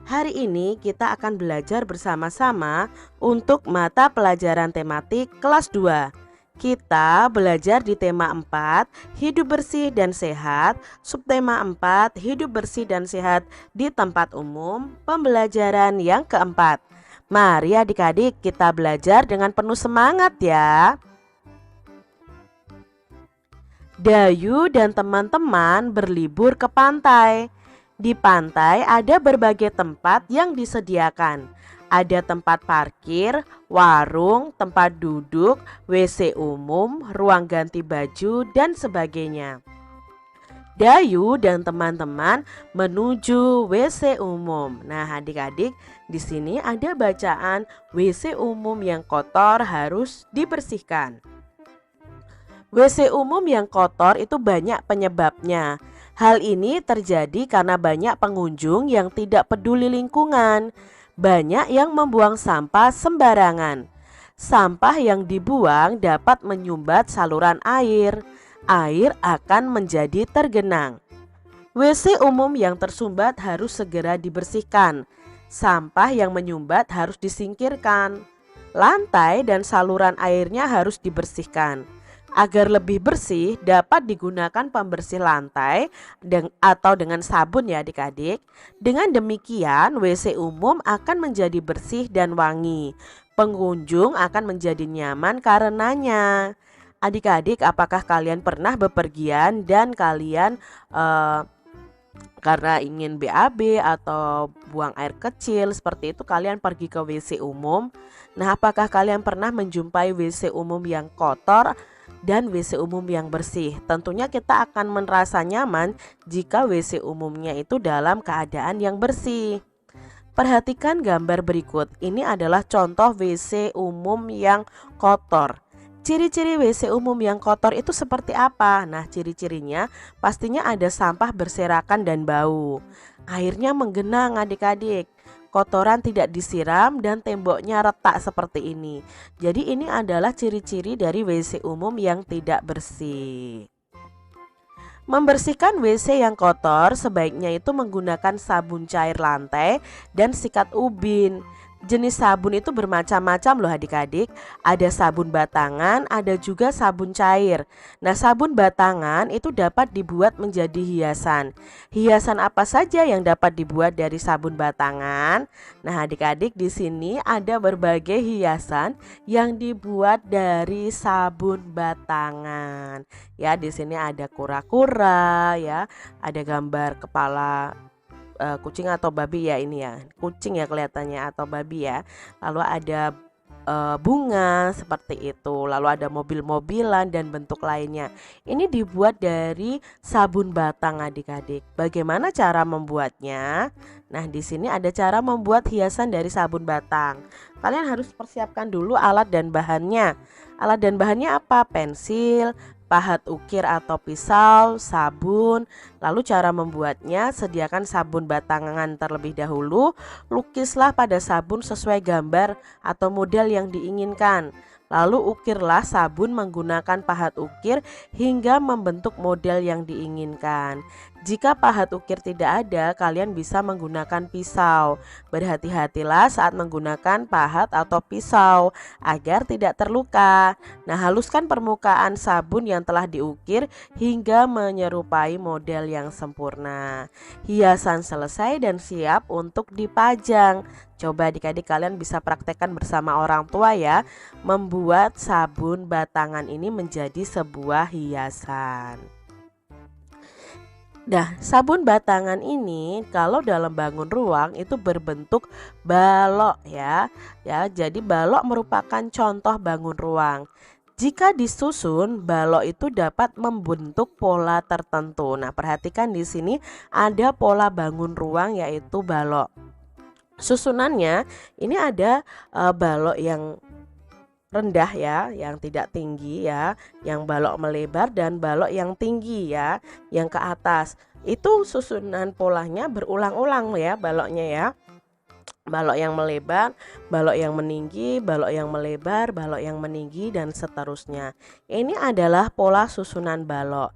Hari ini kita akan belajar bersama-sama untuk mata pelajaran tematik kelas 2. Kita belajar di tema 4, hidup bersih dan sehat, subtema 4, hidup bersih dan sehat di tempat umum, pembelajaran yang keempat. Mari adik-adik kita belajar dengan penuh semangat ya. Dayu dan teman-teman berlibur ke pantai. Di pantai ada berbagai tempat yang disediakan. Ada tempat parkir, warung, tempat duduk, WC umum, ruang ganti baju, dan sebagainya. Dayu dan teman-teman menuju WC umum. Nah, adik-adik, di sini ada bacaan WC umum yang kotor harus dibersihkan. WC umum yang kotor itu banyak penyebabnya. Hal ini terjadi karena banyak pengunjung yang tidak peduli lingkungan. Banyak yang membuang sampah sembarangan. Sampah yang dibuang dapat menyumbat saluran air. Air akan menjadi tergenang. WC umum yang tersumbat harus segera dibersihkan. Sampah yang menyumbat harus disingkirkan. Lantai dan saluran airnya harus dibersihkan. Agar lebih bersih dapat digunakan pembersih lantai atau dengan sabun ya adik-adik. Dengan demikian WC umum akan menjadi bersih dan wangi. Pengunjung akan menjadi nyaman karenanya. Adik-adik, apakah kalian pernah bepergian dan kalian karena ingin BAB atau buang air kecil seperti itu kalian pergi ke WC umum? Nah, apakah kalian pernah menjumpai WC umum yang kotor dan WC umum yang bersih? Tentunya kita akan merasa nyaman jika WC umumnya itu dalam keadaan yang bersih. Perhatikan gambar berikut. Ini adalah contoh WC umum yang kotor. Ciri-ciri WC umum yang kotor itu seperti apa? Nah, ciri-cirinya pastinya ada sampah berserakan dan bau. Airnya menggenang adik-adik. Kotoran tidak disiram dan temboknya retak seperti ini. Jadi ini adalah ciri-ciri dari WC umum yang tidak bersih. Membersihkan WC yang kotor sebaiknya itu menggunakan sabun cair lantai dan sikat ubin. Jenis sabun itu bermacam-macam loh adik-adik. Ada sabun batangan, ada juga sabun cair. Nah, sabun batangan itu dapat dibuat menjadi hiasan. Hiasan apa saja yang dapat dibuat dari sabun batangan? Nah, adik-adik, di sini ada berbagai hiasan yang dibuat dari sabun batangan. Ya, di sini ada kura-kura ya, ada gambar kepala kucing atau babi ya, ini ya kucing ya kelihatannya atau babi ya. Lalu ada bunga seperti itu, lalu ada mobil-mobilan dan bentuk lainnya. Ini dibuat dari sabun batang adik-adik. Bagaimana cara membuatnya? Nah, di sini ada cara membuat hiasan dari sabun batang. Kalian harus persiapkan dulu alat dan bahannya. Alat dan bahannya apa? Pensil, pahat ukir atau pisau, sabun. Lalu cara membuatnya, sediakan sabun batangan terlebih dahulu. Lukislah pada sabun sesuai gambar atau model yang diinginkan. Lalu ukirlah sabun menggunakan pahat ukir hingga membentuk model yang diinginkan. Jika pahat ukir tidak ada, kalian bisa menggunakan pisau. Berhati-hatilah saat menggunakan pahat atau pisau agar tidak terluka. Nah, haluskan permukaan sabun yang telah diukir hingga menyerupai model yang sempurna. Hiasan selesai dan siap untuk dipajang. Coba adik-adik kalian bisa praktekkan bersama orang tua ya, membuat sabun batangan ini menjadi sebuah hiasan. Nah, sabun batangan ini kalau dalam bangun ruang itu berbentuk balok ya. Ya, jadi balok merupakan contoh bangun ruang. Jika disusun, balok itu dapat membentuk pola tertentu. Nah, perhatikan di sini ada pola bangun ruang yaitu balok. Susunannya ini ada balok yang rendah ya, yang tidak tinggi ya, yang balok melebar dan balok yang tinggi ya, yang ke atas. Itu susunan polanya berulang-ulang ya baloknya ya. Balok yang melebar, balok yang meninggi, balok yang melebar, balok yang meninggi dan seterusnya. Ini adalah pola susunan balok.